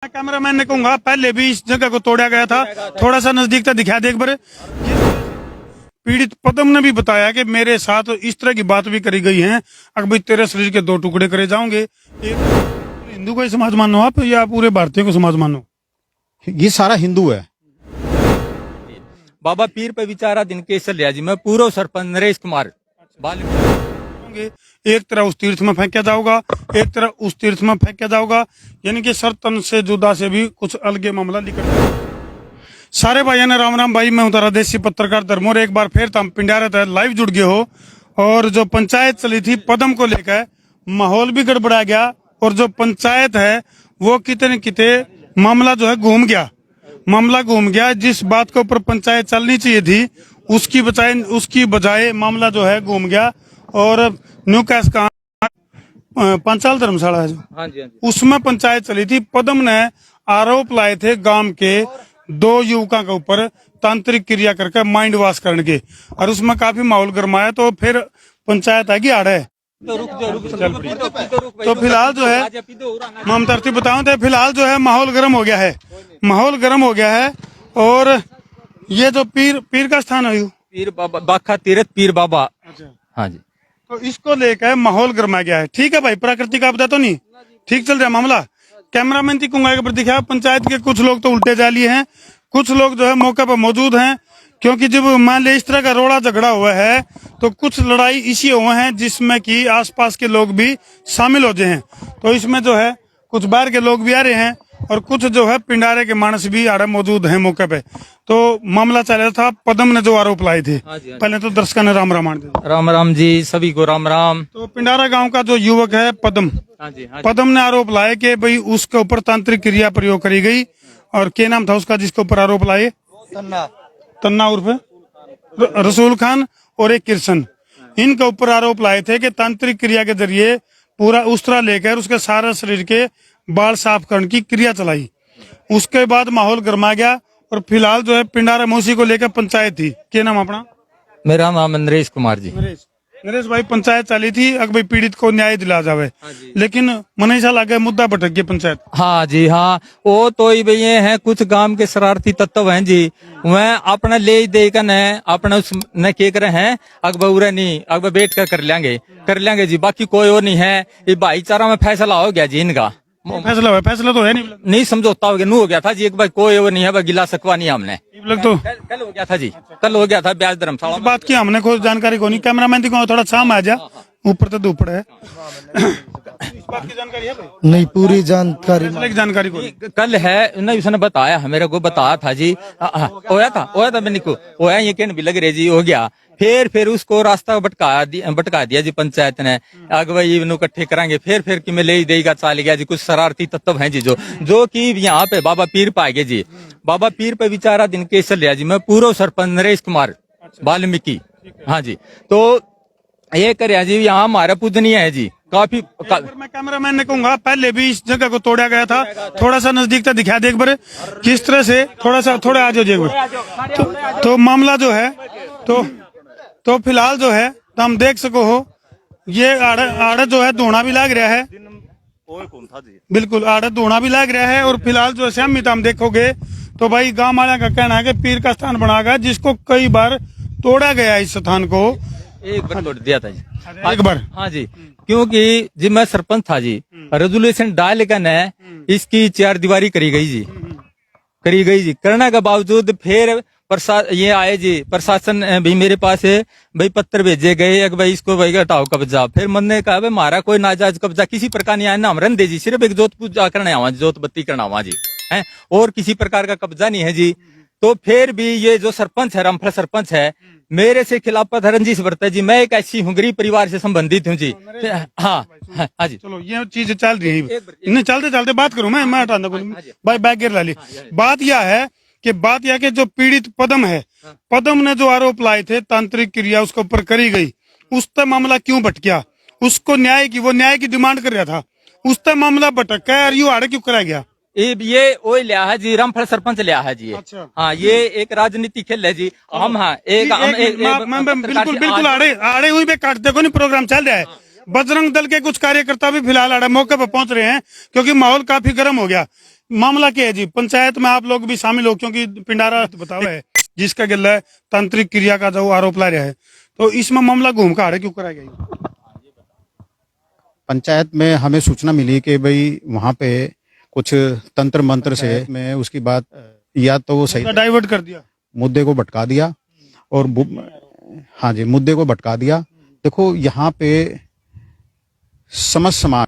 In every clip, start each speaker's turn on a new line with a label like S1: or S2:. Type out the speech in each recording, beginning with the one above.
S1: Cameraman ने कहूंगा पहले भी इस जगह को तोड़ा गया था, थोड़ा सा नजदीक तक दिखा दे एक बार। पीड़ित पदम ने भी बताया कि मेरे साथ इस तरह की बात भी करी गई है, अगर भाई तेरे शरीर के 2 टुकड़े करे जाओगे। एक हिंदू को ही समाज मानो आप या पूरे भारतीय को समाज मानो?
S2: ये सारा हिंदू है।
S3: बाबा पीर पे विचारा दिन केसर लिया जी। मैं पूर्व सरपंच नरेश कुमार
S1: एक तरह उस तीर्थ में फेंका जाओगा, एक तरह उस तीर्थ में फेंका जाओगा, यानी कि सर तन से जुदा से भी कुछ अलग मामला निकल जाएगा। सारे भाइयों ने राम राम भाई, मैं हूं तारा देसी पत्रकार धर्मोर। एक बार फिर तुम पिंडारे तक लाइव जुड़ गए हो और जो पंचायत चली थी पदम को लेकर माहौल भी गड़बड़ा गया और जो पंचायत है वो कितने न कितने मामला जो है घूम गया। जिस बात के ऊपर पंचायत चलनी चाहिए थी उसकी बजाय मामला जो है घूम गया। और न्यू कैश का पंचाल धर्मशाला है जो,
S3: हाँ जी,
S1: उसमें पंचायत चली थी। पदम ने आरोप लाए थे गांव के 2 युवकों के ऊपर तांत्रिक क्रिया करके माइंड वॉश करने के, और उसमें काफी माहौल गरमाया। तो फिर पंचायत आगे आड़े तो फिलहाल जो है हम तरतीब बताऊं तो फिलहाल जो है माहौल गर्म हो गया है। और ये जो पीर का स्थान है
S3: पीर बाबा बाखा तीरथ पीर बाबा। हाँ जी,
S1: तो इसको लेकर माहौल गर्मा गया है। ठीक है भाई, प्राकृतिक आपदा तो नहीं, ठीक चल रहा है मामला। कैमरामैन की कुंगाई पर दिखाया, पंचायत के कुछ लोग तो उल्टे जाली हैं, कुछ लोग जो है मौके पर मौजूद हैं। क्योंकि जब मान लिया इस तरह का रोड़ा झगड़ा हुआ है तो कुछ लड़ाई इसी हुए हैं जिसमें कि आसपास के लोग भी शामिल हो गए हैं। तो इसमें जो है कुछ बाहर के लोग भी आ रहे हैं और कुछ जो है पिंडारे के मानस भी आड़े मौजूद हैं मौके पे। तो मामला चल रहा था, पदम ने जो आरोप लाए थे। पहले तो दर्शकों ने राम राम
S3: राम राम जी, सभी को राम राम।
S1: तो पिंडारा गांव का जो युवक है पदम, पदम ने आरोप लाए कि भाई उसके ऊपर तांत्रिक क्रिया प्रयोग करी गई। और क्या नाम था उसका जिसके ऊपर आरोप लाए? तन्ना उर्फ रसूल खान और एक किरसन। इनके ऊपर आरोप लाए थे कि तांत्रिक क्रिया के जरिए पूरा उस तरह लेकर उसके सारे शरीर के बाल साफ करने की क्रिया चलाई। उसके बाद माहौल गर्मा गया और फिलहाल जो है पिंडारा मौसी को लेकर पंचायत थी। क्या नाम अपना?
S3: मेरा नाम नरेश कुमार जी।
S1: नरेश भाई, पंचायत चली थी अगर भाई पीड़ित को न्याय दिला जावे, लेकिन मनीषा लगे मुद्दा भटक गया पंचायत।
S3: हाँ जी, हाँ वो तो ही भैया हैं कुछ गांव के शरारती तत्व हैं जी। वह अपना ले दे कर अपना उसने के करे हैं अकबर नहीं अकबर बैठ कर लेंगे जी। बाकी कोई और नहीं है। ये भाईचारा में फैसला हो गया जी इनका।
S1: फैसला तो है नहीं
S3: समझौता हो गया, नू हो गया था जी एक बार। कोई वो नहीं है, गिला सकवा नहीं हमने।
S1: तो
S3: कल हो गया था जी, कल हो गया था ब्याज धर्मशाला
S1: बात की हमने कोई जानकारी को नहीं। कैमरामैन को थोड़ा शाम आ जा, ऊपर तो ऊपर है। इस बात की जानकारी है भाई?
S2: नहीं, पूरी जानकारी
S3: को कल है नहीं, उसने बताया मेरे को, बताया था जी। होया था मैंने को होया, ये कहने भी लग रहे जी हो गया। फिर उसको रास्ता भटका दिया जी पंचायत ने। अगवाई इकट्ठे कराएंगे फिर कि मैं ले देगा चाल गया जी। कुछ शरारती तत्व हैं जी जो कि यहाँ पे बाबा पीर पे आ गए जी। बाबा पीर पे विचारा दिन केसर लिया जी। मैं पूर्व सरपंच नरेश कुमार वाल्मीकि। हाँ जी, तो ये कर जी यहाँ हमारा पूजनीय है जी काफी।
S1: मैं कैमरामैन ने कहूंगा पहले भी इस जगह को तोड़ा गया था, थोड़ा सा नजदीक तक दिखा दे एक बार किस तरह से। थोड़ा आ जाओ तो मामला जो है तो फिलहाल जो है तो हम देख सको हो, ये आड़े जो है धोना भी लाग रहा है, बिल्कुल आड़े धोना भी लाग रहा है। और फिलहाल जो सहमित हम देखोगे तो भाई गांव वाले का कहना है कि पीर का स्थान बना गया जिसको कई बार तोड़ा गया। इस स्थान को
S3: एक बार तोड़ दिया था जी,
S1: एक बार।
S3: हाँ जी, क्योंकि जी मैं सरपंच था जी, रेजुलेशन डाल कर न इसकी 4 दीवारी करी गई जी। करने के बावजूद फिर ये आए जी, प्रशासन भी मेरे पास है भाई, पत्र भेजे गए भाई इसको भाई हटाओ कब्जा। फिर मैंने कहा भाई हमारा कोई नाजायज कब्जा किसी प्रकार नहीं आया ना, हम रन दे जी, सिर्फ एक जोत पूजा करने आवा, जोत बत्ती करना आवा जी है, और किसी प्रकार का कब्जा नहीं है जी। तो फिर भी ये जो सरपंच है, रामफल सरपंच है, मेरे से खिलाफत रंजिश बरता है जी। मैं एक ऐसी हूँ गरीब परिवार से संबंधित हूँ जी। हाँ जी,
S1: चलो ये चीज चल रही है, इन्हें चलते बात करूं मैं हटा भाई बैग गिर ला ली। बात यह है कि जो पीड़ित पदम है, पदम ने जो आरोप लाए थे तांत्रिक क्रिया उसके ऊपर करी गई, उस तक मामला क्यों भटकिया? उसको न्याय की डिमांड कर रहा था, उस तक मामला भटक गया और यू आड़े क्यों करा गया?
S3: ये वो लिया है जी, रामफल सरपंच लिया है जी।
S1: अच्छा।
S3: हाँ, ये एक राजनीति खेल है जी। हम हाँ
S1: बिल्कुल आड़े हुई पे काटते को नहीं, प्रोग्राम चल रहा है। बजरंग दल के कुछ कार्यकर्ता भी फिलहाल आड़े मौके पर पहुंच रहे हैं क्योंकि माहौल काफी गर्म हो गया। मामला क्या है जी? पंचायत में आप लोग भी शामिल हो, क्योंकि पिंडारा बताओ है जिसका गिल्ला है तांत्रिक क्रिया का जो आरोप ला रहा है, तो इसमें मामला घूम का क्यों कराया गया?
S2: पंचायत में हमें सूचना मिली कि भाई वहाँ पे कुछ तंत्र मंत्र से मैं उसकी बात या तो वो सही
S1: डाइवर्ट कर दिया,
S2: मुद्दे को भटका दिया और हाँ जी, मुद्दे को भटका दिया। देखो यहाँ पे समस्त समाज,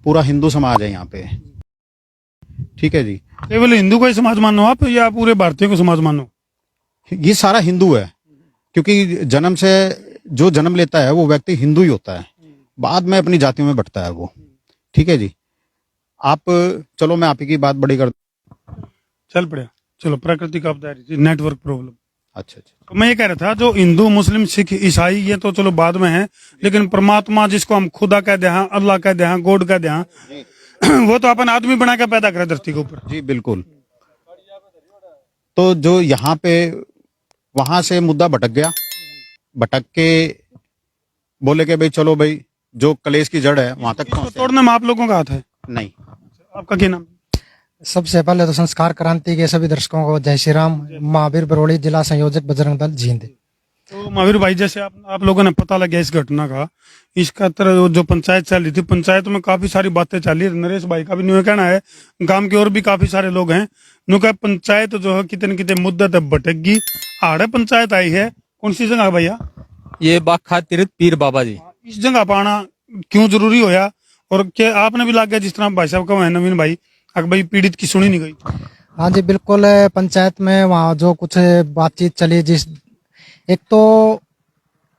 S2: पूरा हिंदू समाज है यहाँ पे, ठीक है जी।
S1: केवल हिंदू को ही समाज मानो आप या पूरे भारतीय को समाज मानो?
S2: ये सारा हिंदू है, क्योंकि जन्म से जो जन्म लेता है वो व्यक्ति हिंदू ही होता है, बाद में अपनी जातियों में बंटता है वो, ठीक है जी। आप चलो मैं आप ही की बात बड़ी कर
S1: चल पड़े, चलो प्राकृतिक आपदा, नेटवर्क प्रॉब्लम।
S2: अच्छा अच्छा,
S1: तो मैं ये कह रहा था जो हिंदू मुस्लिम सिख ईसाई ये तो चलो बाद में है, लेकिन परमात्मा जिसको हम खुदा कह दे, अल्लाह कह दे, गॉड कह दे, वो तो अपन आदमी बना के पैदा करे धरती के ऊपर
S2: जी बिल्कुल। तो जो यहाँ पे वहां से मुद्दा भटक गया, भटक के बोले कि भाई चलो भाई जो कलेश की जड़ है वहां तक
S1: इसको
S2: पहुंचते हैं।
S1: तोड़ने में आप लोगों का हाथ है?
S2: नहीं,
S1: आपका क्या नाम?
S4: सबसे पहले तो संस्कार क्रांति के सभी दर्शकों को जय श्री राम। महावीर बरोड़ी, जिला संयोजक बजरंग दल जींद।
S1: तो महावीर भाई, जैसे आप लोगों ने पता लग गया इस घटना का, इसका तरह जो पंचायत चल रही थी, पंचायत में काफी सारी बातें चल रही है। नरेश भाई का भी न्यू कहना है, गांव के और भी काफी सारे लोग हैं नु का पंचायत जो है कितने कितने मुद्दे तक भटकगी। आड़े पंचायत आई है, कौन सी जगह भैया?
S3: ये बाखा तीर्थ पीर बाबा जी।
S1: इस जगह पर आना क्यों जरूरी होया? और क्या आपने भी लग गया जिस तरह भाई साहब का है नवीन भाई, अगर भाई पीड़ित की सुनी नहीं गई?
S4: हाँ जी बिल्कुल, पंचायत में वहाँ जो कुछ बातचीत चली, जिस एक तो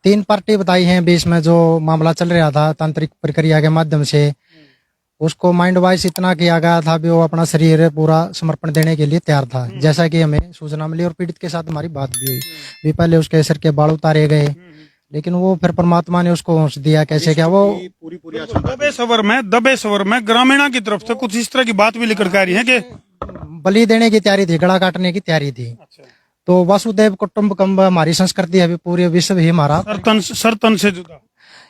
S4: 3 पार्टी बताई हैं, बीच में जो मामला चल रहा था तांत्रिक प्रक्रिया के माध्यम से, उसको माइंड वाइज इतना किया गया था भी वो अपना शरीर पूरा समर्पण देने के लिए तैयार था, जैसा कि हमें सूचना मिली। और पीड़ित के साथ हमारी बात भी हुई भी, पहले उसके सिर के बाल उतारे गए, लेकिन वो फिर परमात्मा ने उसको होश दिया। कैसे क्या वो
S1: दबे सवर में ग्रामीणा की तरफ से कुछ इस तरह की बात भी लेकर के आ रही है कि
S4: बलि देने की तैयारी थी, गला काटने की तैयारी थी। तो वसुदेव कुटुंबकम हमारी संस्कृति है, अभी पूरे विश्व ही हमारा
S1: सरतन से जुदा।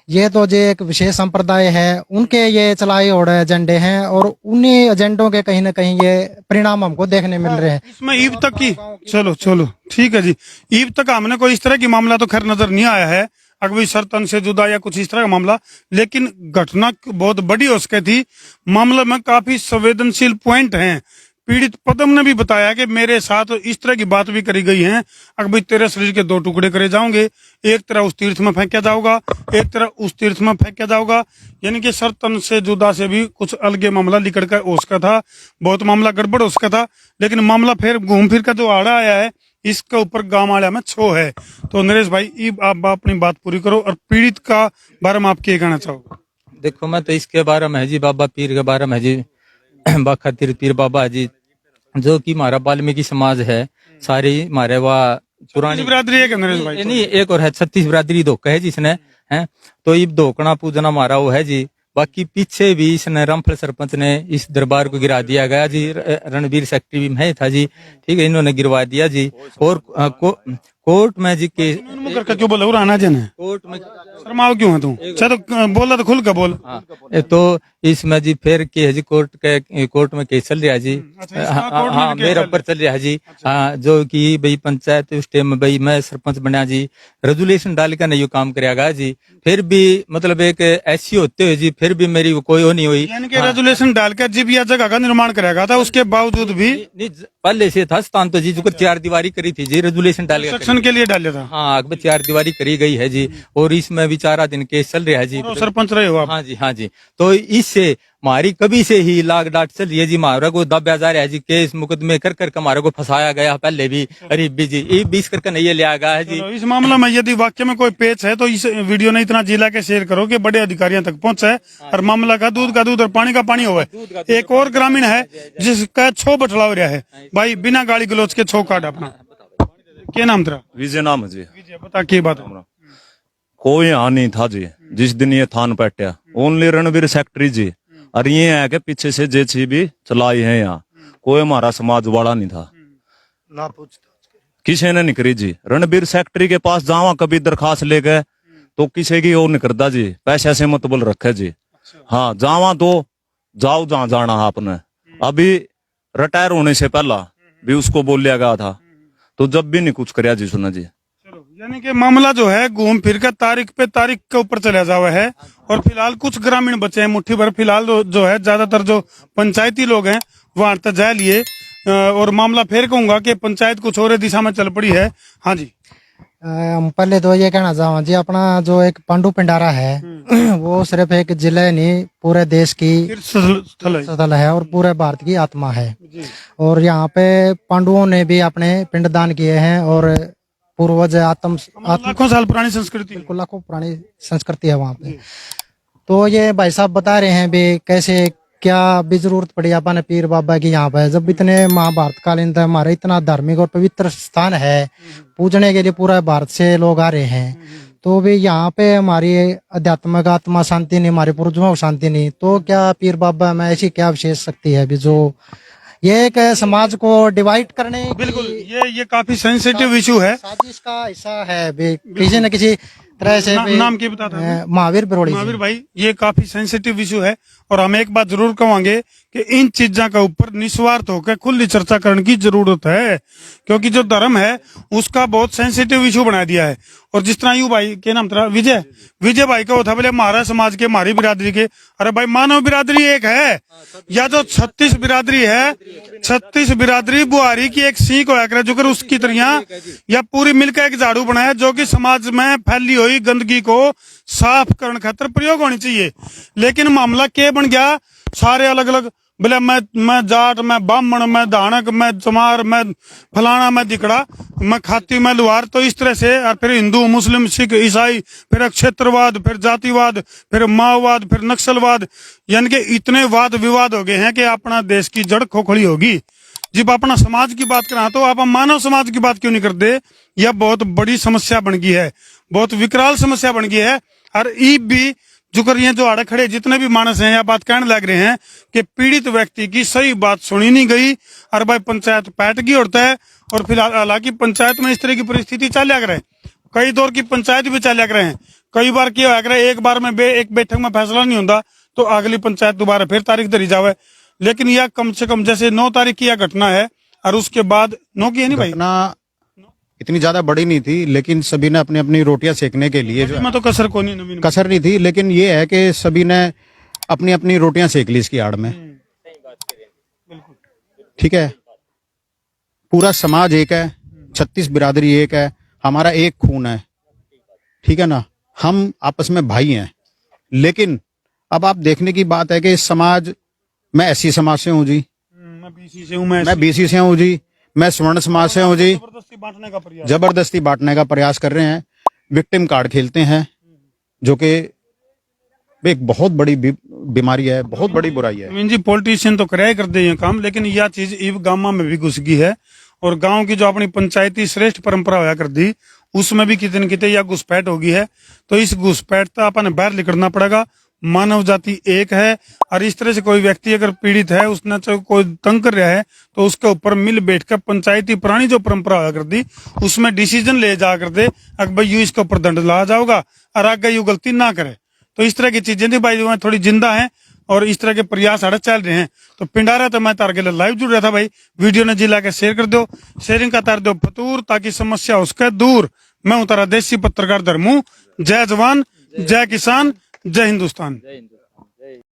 S4: ये तो जो एक विशेष संप्रदाय है, उनके ये चलाए और एजेंडे हैं, और उन्हीं एजेंडों के कहीं ना कहीं ये परिणाम हमको देखने मिल रहे हैं।
S1: इसमें ईब तक की चलो ठीक है जी, ईब तक हमने कोई इस तरह की मामला तो खैर नजर नहीं आया है, अगर भाई सरतन से जुदा या कुछ इस तरह का मामला, लेकिन घटना बहुत बड़ी हो सके थी। मामले में काफी संवेदनशील पॉइंट हैं। पीड़ित पदम ने भी बताया कि मेरे साथ इस तरह की बात भी करी गई है, अगर भाई तेरे शरीर के 2 टुकड़े करे जाओगे, एक तरह उस तीर्थ में फेंका जाओगा, एक तरह उस तीर्थ में फेंका जाओगा। यानी कि सरतन से जुदा से भी कुछ अलगे मामला निकल कर हो सका था, बहुत मामला गड़बड़ हो सका था, लेकिन मामला फिर घूम फिर कर जो आड़ा आया है, इसके ऊपर गांव आड़ा में छो है। तो नरेश भाई आप अपनी बात पूरी करो, और पीड़ित का बारे में आप क्या कहना चाहोगे?
S3: देखो मैं तो इसके बारे में है जी, बाबा पीर के बारे में है जी, बाखा तीर्थ पीर बाबा जी, जो कि हमारा वाल्मीकि समाज है, सारी हमारे वह पुरानी
S1: बिरादरी है क्या नरेश भाई?
S3: नहीं, एक और है 36 बिरादरी धोखा है जिसने है, तो ये धोकना पूजना हमारा वो है जी। बाकी पीछे भी इसने रामफल सरपंच ने इस दरबार को गिरा दिया गया जी, रणवीर सेक्रेटरी भी मैं था जी, ठीक है, इन्होंने गिरवा दिया जी। और कोर्ट में जी के
S1: क्यों बोला आना जन
S3: कोर्ट में
S1: शर्माओ क्यों है तू? चलो बोला तो खुल कर बोल।
S3: हाँ, तो इसमें जी फिर के है जी कोर्ट में केस चल रहा है जी। हाँ, मेरे ऊपर चल रहा है जी। हाँ, जो कि भाई पंचायत उस टाइम में भाई मैं सरपंच बना जी, रेजुलेशन डाल कर नहीं काम कराया जी, फिर भी मतलब एक ऐसी होते हुए जी फिर भी मेरी कोई वो नहीं हुई।
S1: यानी कि रेजुलेशन डाल कर जी या जगह का निर्माण कराया था, उसके बावजूद भी
S3: पहले से था स्थान तो जी, जो 4 दीवारी करी थी जी, रेजुलेशन डाल
S1: सेक्शन के लिए डाला था।
S3: हाँ, अब 4 दीवारी करी गई है जी, और इसमें भी 4 दिन केस चल रहा है जी।
S1: सरपंच रहे हो आप?
S3: हाँ जी। तो इससे हमारी कभी से ही लाग डाट चल रही है जी, हमारा को दबा जा रहा है जी, केस मुकदमे कर हमारे को फंसाया गया पहले भी, अरे जी ये 20 करके नहीं लिया गया है जी।
S1: इस मामले में यदि वाक्य में कोई पेच है तो इस वीडियो ने इतना जिला के शेयर करो कि बड़े अधिकारियों तक पहुंचे, और मामला का दूध और पानी का पानी हुआ है। एक और ग्रामीण है जिसका छो बटला हो रहा है भाई, बिना गाली गलोच के छो काट अपना। क्या नाम तेरा?
S5: विजय नाम है जी।
S1: विजय, बता क्या बात है?
S5: कोई यहाँ नहीं था जी जिस दिन ये थान बैठा, ओनली रणवीर सेक्रेटरी जी, और ये है कि पीछे से जेसीबी चलाई है यहाँ, कोई हमारा समाज वाला नहीं था, किसी ने नहीं करी जी। रणवीर सेक्रेटरी के पास जावा कभी दरखास्त ले गए तो किसी की और नहीं करता जी, पैसे से मतबल रखे जी। हाँ, जावा तो जाओ जहाँ जाना आपने, अभी रिटायर होने से पहला भी उसको बोल लिया गया था, तो जब भी नहीं कुछ कराया जी सुना जी।
S1: चलो, यानी कि मामला जो है घूम फिर कर तारीख पे तारीख के ऊपर चला जावा है। और फिलहाल कुछ ग्रामीण बचे हैं मुट्ठी भर, फिलहाल जो है ज्यादातर जो पंचायती लोग हैं वहां तक जा लिए। और मामला फिर कहूंगा कि पंचायत कुछ और दिशा में चल पड़ी है। हाँ जी,
S4: हम पहले तो ये कहना चाहूँ जी, अपना जो एक पांडु पिंडारा है वो सिर्फ एक जिले नहीं पूरे देश की
S1: स्थल है।
S4: स्थल है और पूरे भारत की आत्मा है।
S1: जी।
S4: और यहाँ पे पांडुओं ने भी अपने पिंडदान किए हैं और पूर्वज आत्म
S1: लाखों साल पुरानी संस्कृति।
S4: बिल्कुल लाखों पुरानी संस्कृति है वहाँ पे। तो ये भाई साहब बता रहे हैं भी कैसे क्या भी जरूरत पड़ी अपन पीर बाबा की यहाँ पे, जब इतने महाभारत कालीन था हमारा इतना धार्मिक और पवित्र स्थान है, पूजने के लिए पूरा भारत से लोग आ रहे हैं, तो भी यहाँ पे हमारी आध्यात्मिक आत्मा शांति नहीं, हमारे पूर्वजों को शांति नहीं, तो क्या पीर बाबा में ऐसी क्या विशेष शक्ति है भी जो ये एक समाज को डिवाइड करने की
S1: बिल्कुल, ये काफी सेंसिटिव इशू है।
S4: साजिश का हिस्सा है भी किसी न किसी तरह से भी।
S1: नाम क्या बताता है?
S4: महावीर बरोड़ी जी।
S1: महावीर भाई, ये काफी सेंसिटिव इशू है और हम एक बात जरूर कहेंगे कि इन चीजों का ऊपर निस्वार्थ होकर खुली चर्चा करने की जरूरत है, क्योंकि जो धर्म है उसका बहुत सेंसिटिव इशू बना दिया है। और जिस तरह यू भाई के नाम था विजय भाई का होता बोले हमारा समाज के हमारी बिरादरी के, अरे भाई मानव बिरादरी एक है, या जो 36 बिरादरी है, 36 बिरादरी बुहारी की एक सीख होया करे जो कर उसकी तरह या पूरी मिलकर एक झाड़ू बनाए जो कि समाज में फैली हुई गंदगी को साफ करने खातिर प्रयोग होनी चाहिए। लेकिन मामला क्या बन गया, सारे अलग अलग बोले मैं जाट, मैं ब्राह्मण, मैं धानक, मैं चमार, मैं फलाना, मैं दिकड़ा, मैं खाती, मैं लुहार, तो इस तरह से। और फिर हिंदू, मुस्लिम, सिख, ईसाई, फिर क्षेत्रवाद, फिर जातिवाद, फिर माओवाद, फिर नक्सलवाद, यानी कि इतने वाद विवाद हो गए हैं कि अपना देश की जड़ खोखली होगी। जब अपना समाज की बात करा तो आप मानव समाज की बात क्यों नहीं करते? यह बहुत बड़ी समस्या बन गई है, बहुत विकराल समस्या बन गई है। और ई भी जो करिए जो आड़े खड़े जितने भी मानस हैं या बात कहने लग रहे हैं कि पीड़ित व्यक्ति की सही बात सुनी नहीं गई और भाई पंचायत पैट गई होता है। और फिलहाल हालांकि पंचायत में इस तरह की परिस्थिति चलिया करे, कई दौर की पंचायत भी चलिया करे हैं। कई बार क्या होया करे, एक बार में एक बैठक में फैसला नहीं होता तो अगली पंचायत दोबारा फिर तारीख धरी जावे। लेकिन यह कम से कम जैसे 9 तारीख की यह घटना है और उसके बाद 9 की है नहीं भाई,
S2: घटना इतनी ज्यादा बड़ी नहीं थी, लेकिन सभी ने अपनी अपनी रोटियां सेकने के लिए जो
S1: मैं तो कसर को नहीं नवीन
S2: कसर नहीं थी, लेकिन ये है कि सभी ने अपनी अपनी रोटियां सेक ली इसकी आड़ में। ठीक है, पूरा समाज एक है, 36 बिरादरी एक है, हमारा एक खून है, ठीक है ना, हम आपस में भाई हैं। लेकिन अब आप देखने की बात है कि समाज, मैं एससी समाज से हूँ जी,
S1: मैं बीसी से हूँ, मैं
S2: बीसी से हूँ जी, मैं स्वर्ण समाज से हूँ जी, जबरदस्ती बांटने का प्रयास कर रहे हैं, विक्टिम कार्ड खेलते हैं, जो कि एक बहुत बड़ी बीमारी है, बहुत बड़ी बुराई है।
S1: जी पॉलिटिशियन तो कराया करते हैं काम, लेकिन यह चीज इव गांव में भी घुस गई है। और गांव की जो अपनी पंचायती श्रेष्ठ परंपरा होया कर दी उसमें भी कितने कितने या घुसपैठ हो गई है। तो इस घुसपैठ तो अपन बाहर निकलना पड़ेगा। मानव जाति एक है और इस तरह से कोई व्यक्ति अगर पीड़ित है, उसने चाहे कोई तंग कर रहा है तो उसके ऊपर मिल बैठकर पंचायती पुरानी जो परंपरा होया कर दी उसमें डिसीजन ले जा कर दे, अगर भाई यू इसके ऊपर दंड ला जाओगा और आगे यू गलती ना करे। तो इस तरह की चीजें थी भाई थोड़ी जिंदा है और इस तरह के प्रयास आड़े चल रहे हैं। तो पिंडारा तो मैं तार के लाइव जुड़ रहा था भाई, वीडियो ने जिला के शेयर कर दो, शेयरिंग का तार दो फतूर ताकि समस्या उसके दूर। मैं हूं तारा देसी पत्रकार धर्मू। जय जवान, जय किसान, जय हिंदुस्तान।